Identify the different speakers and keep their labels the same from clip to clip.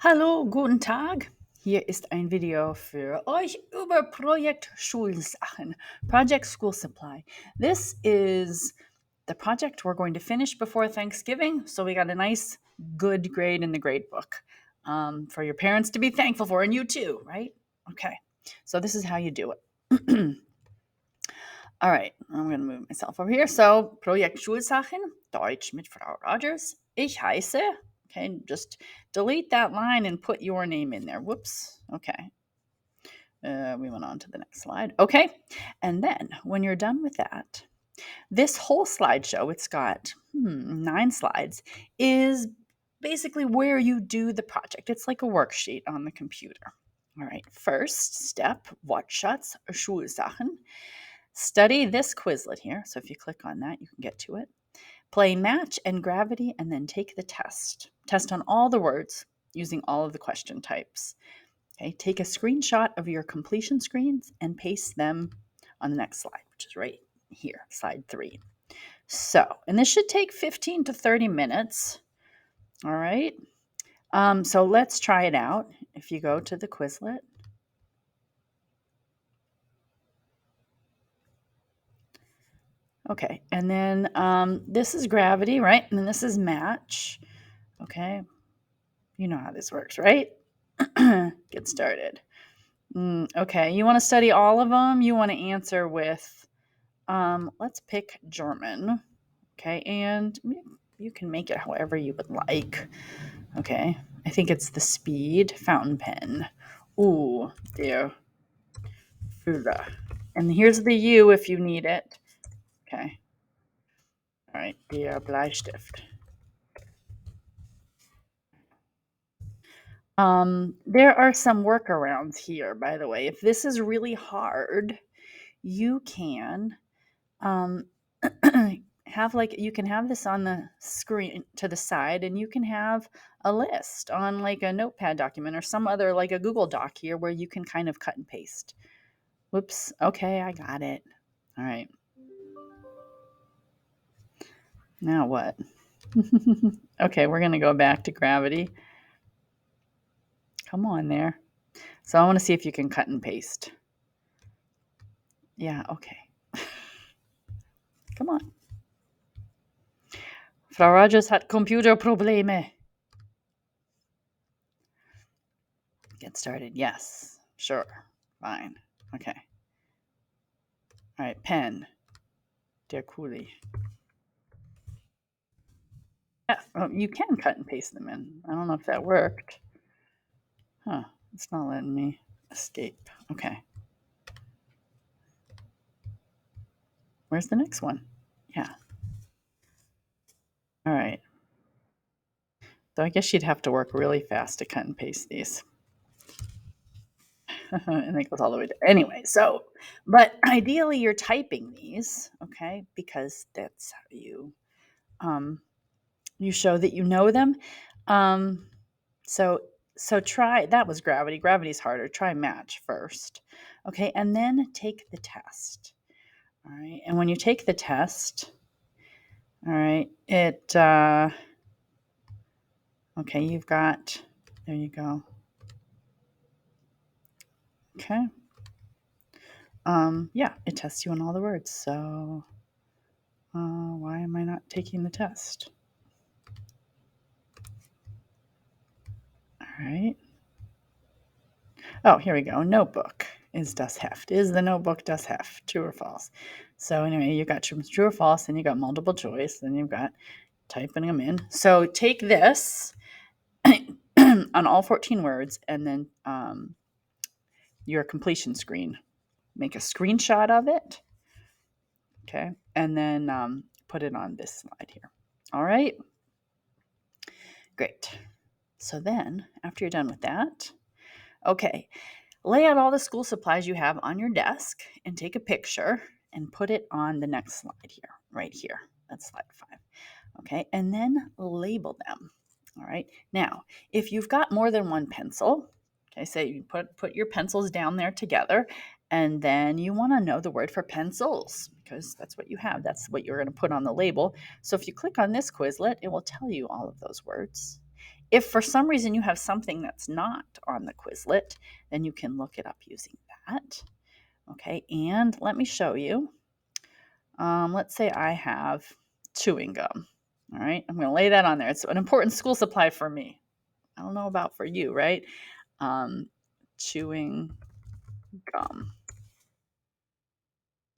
Speaker 1: Hallo, guten Tag. Hier ist ein Video für euch über Projekt Schulsachen, Project School Supply. This is the project we're going to finish before Thanksgiving, so we got a nice, good grade in the grade book for your parents to be thankful for, and you too, right? Okay, so this is how you do it. All right, I'm going to move myself over here. So, Projekt Schulsachen, Deutsch mit Frau Rogers. Ich heiße. Okay, just delete that line and put your name in there. Whoops. Okay. We went on to the next slide. Okay. And then when you're done with that, this whole slideshow, it's got 9 slides, is basically where you do the project. It's like a worksheet on the computer. All right. First step, Wortschatz, Schulsachen. Study this Quizlet here. So if you click on that, you can get to it. Play match and gravity and then take the test. Test on all the words using all of the question types. Okay, take a screenshot of your completion screens and paste them on the next slide, which is right here, slide 3. So, and this should take 15 to 30 minutes. All right. So let's try it out. If you go to the Quizlet, okay, and then this is gravity, right? And then this is match. Okay, you know how this works, right? Get started. Okay, you want to study all of them? You want to answer with, let's pick German. Okay, and you can make it however you would like. Okay, I think it's the speed fountain pen. Ooh, der Füller. And here's the U if you need it. Okay. All right, der Bleistift. There are some workarounds here, by the way. If this is really hard, you can you can have this on the screen to the side, and you can have a list on like a notepad document or some other like a Google Doc here where you can kind of cut and paste. Whoops. Okay, I got it. All right. Now what? Okay, we're going to go back to gravity. Come on there. So I want to see if you can cut and paste. Yeah, okay. Come on. Frau Rogers hat Computerprobleme. Get started. Yes. Sure. Fine. Okay. All right. Pen. Der Kuli. Yeah, you can cut and paste them in. I don't know if that worked. Huh. It's not letting me escape. Okay. Where's the next one? Yeah. All right. So I guess you'd have to work really fast to cut and paste these. And it goes all the way to, anyway, so, but ideally you're typing these, okay, because that's how you show that you know them. So try, that was gravity. Gravity's harder. Try match first, okay, and then take the test. All right, and when you take the test, all right, okay, you've got, there you go. Okay. Yeah, it tests you on all the words. So why am I not taking the test? All right. Oh, here we go. Notebook is das Heft. Is the notebook das Heft? True or false? So anyway, you got true or false, and you got multiple choice, and you've got typing them in. So take this on all 14 words, and then your completion screen. Make a screenshot of it. Okay, and then put it on this slide here. All right. Great. So then, after you're done with that, okay, lay out all the school supplies you have on your desk and take a picture and put it on the next slide here, right here. That's slide 5. Okay, and then label them. All right. Now, if you've got more than one pencil, okay, say you put your pencils down there together, and then you want to know the word for pencils because that's what you have. That's what you're going to put on the label. So if you click on this Quizlet, it will tell you all of those words. If for some reason you have something that's not on the Quizlet, then you can look it up using that. Okay, and let me show you. Let's say I have chewing gum. All right, I'm going to lay that on there. It's an important school supply for me. I don't know about for you, right? Chewing gum.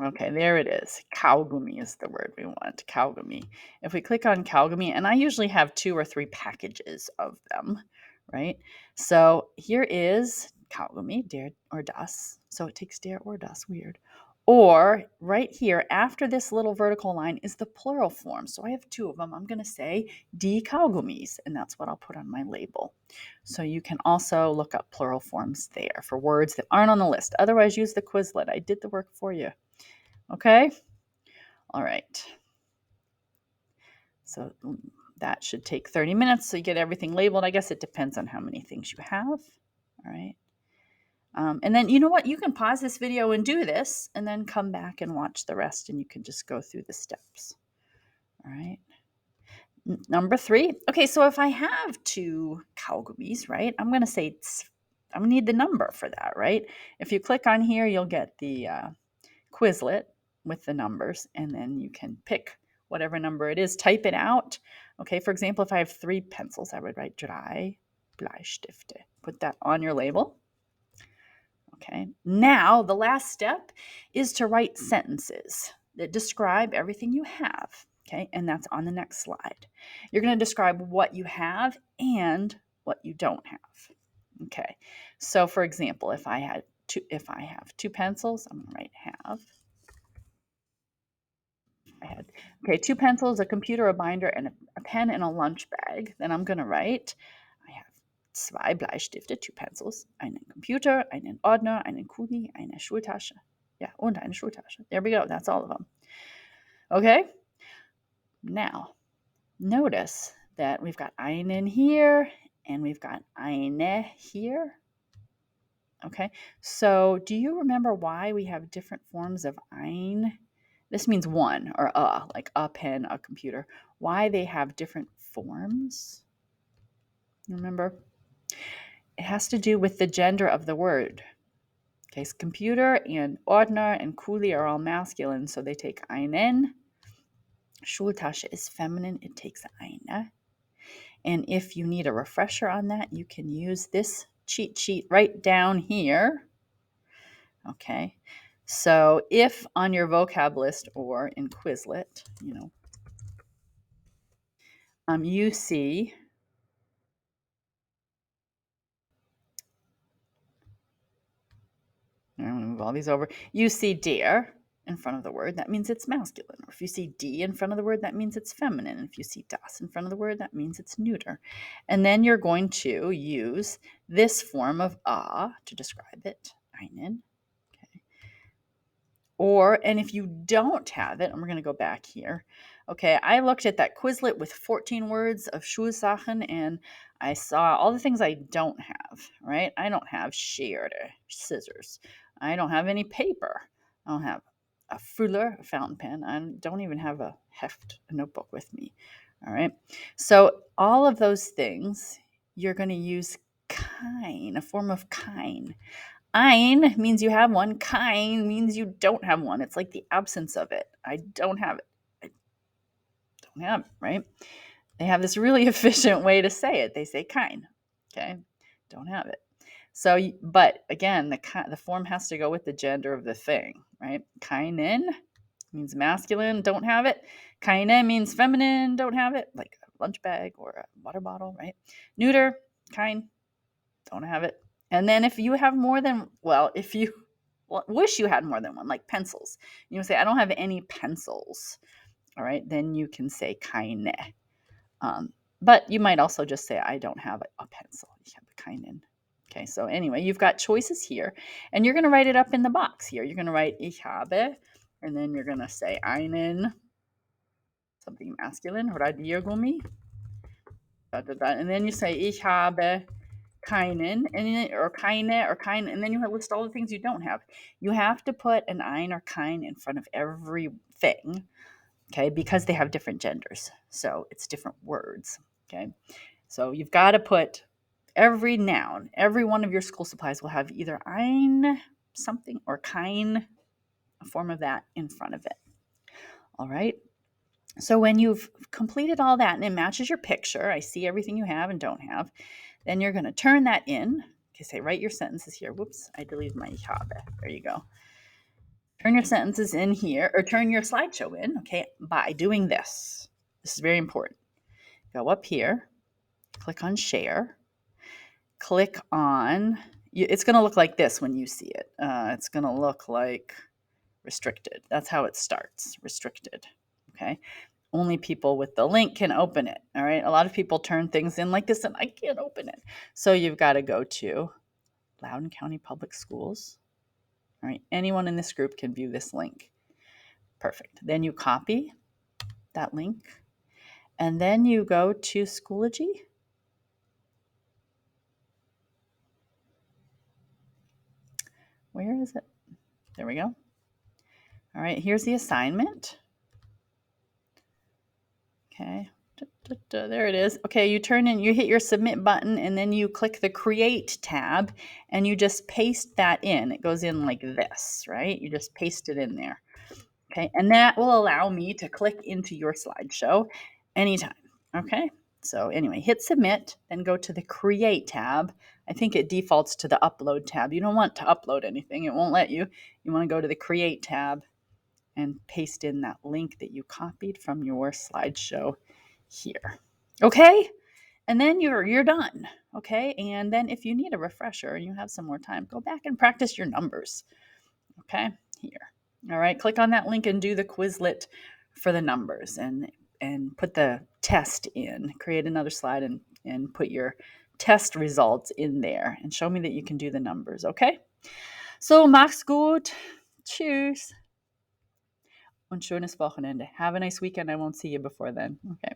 Speaker 1: Okay, there it is. Kaugummi is the word we want. Kaugummi. If we click on kaugummi, and I usually have 2 or 3 packages of them, right? So here is kaugummi, der or das. So it takes der or das, weird. Or right here, after this little vertical line is the plural form. So I have 2 of them. I'm going to say die Kaugummis, and that's what I'll put on my label. So you can also look up plural forms there for words that aren't on the list. Otherwise, use the Quizlet. I did the work for you. Okay? All right. So that should take 30 minutes so you get everything labeled. I guess it depends on how many things you have. All right. And then you know what? You can pause this video and do this and then come back and watch the rest and you can just go through the steps. All right. Number 3. Okay, so if I have 2 kaugummis, right, I'm going to say, I'm going to need the number for that, right? If you click on here, you'll get the Quizlet with the numbers, and then you can pick whatever number it is, type it out. Okay, for example, if I have 3 pencils, I would write 3 Bleistifte. Put that on your label. Okay, now the last step is to write sentences that describe everything you have. Okay, and that's on the next slide. You're going to describe what you have and what you don't have. Okay, so for example, if I have 2 pencils, I'm going to write have. I had, 2 pencils, a computer, a binder, and a pen and a lunch bag. Then I'm going to write, I have 2 Bleistifte, 2 pencils, einen Computer, einen Ordner, einen Kuli, eine Schultasche. Ja, und eine Schultasche. There we go. That's all of them. Okay? Now, notice that we've got einen here and we've got eine here. Okay? So, do you remember why we have different forms of ein? This means one or like a pen, a computer. Why they have different forms? Remember? It has to do with the gender of the word. Okay, so computer and Ordner and Kuli are all masculine, so they take einen. Schultasche is feminine, it takes eine. And if you need a refresher on that, you can use this cheat sheet right down here. Okay, so if on your vocab list or in Quizlet, you see I'm going to move all these over. You see der in front of the word, that means it's masculine. Or if you see die in front of the word, that means it's feminine. And if you see das in front of the word, that means it's neuter. And then you're going to use this form of a to describe it, einen. Okay. And if you don't have it, and we're going to go back here. Okay, I looked at that Quizlet with 14 words of Schulsachen, and I saw all the things I don't have, right? I don't have Schere, scissors. I don't have any paper. I don't have a Füller, a fountain pen. I don't even have a heft, a notebook with me, all right? So all of those things, you're going to use kein, a form of kein. Ein means you have one. Kein means you don't have one. It's like the absence of it. I don't have it. Don't have it, right? They have this really efficient way to say it. They say kein, okay? Don't have it. So, but again, the form has to go with the gender of the thing, right? Keinen means masculine, don't have it. Keine means feminine, don't have it, like a lunch bag or a water bottle, right? Neuter, kein, don't have it. And then if you have more than, if you wish you had more than one, like pencils, you say, I don't have any pencils, all right? Then you can say keine. But you might also just say, I don't have a pencil. You have a keinen. Okay, so anyway, you've got choices here, and you're going to write it up in the box here. You're going to write ich habe, and then you're going to say einen, something masculine, Radiergummi, and then you say ich habe keinen, or keine, and then you list all the things you don't have. You have to put an ein or kein in front of everything, okay, because they have different genders, so it's different words, okay. So you've got to put every noun, every one of your school supplies will have either ein something or kein, a form of that in front of it. All right. So when you've completed all that and it matches your picture, I see everything you have and don't have, then you're going to turn that in. Okay, say write your sentences here. Whoops, I deleted my habe. There you go. Turn your sentences in here, or turn your slideshow in, okay, by doing this. This is very important. Go up here, click on share, click on, it's going to look like this when you see it. It's going to look like restricted. That's how it starts, restricted, okay? Only people with the link can open it, all right? A lot of people turn things in like this and I can't open it. So you've got to go to Loudoun County Public Schools. All right, anyone in this group can view this link. Perfect. Then you copy that link and then you go to Schoology. Where is it? There we go. All right, here's the assignment. Okay, there it is. Okay, you turn in, you hit your submit button and then you click the create tab and you just paste that in. It goes in like this, right? You just paste it in there. Okay, and that will allow me to click into your slideshow anytime. Okay, so anyway, hit submit, then go to the create tab. I think it defaults to the upload tab. You don't want to upload anything, it won't let you. You want to go to the create tab and paste in that link that you copied from your slideshow here. Okay, and then you're done. Okay, and then if you need a refresher and you have some more time, go back and practice your numbers. Okay, here. All right, click on that link and do the Quizlet for the numbers and put the test in. Create another slide and put your test results in there and show me that you can do the numbers, okay? So, mach's gut. Tschüss. Und schönes Wochenende. Have a nice weekend. I won't see you before then. Okay.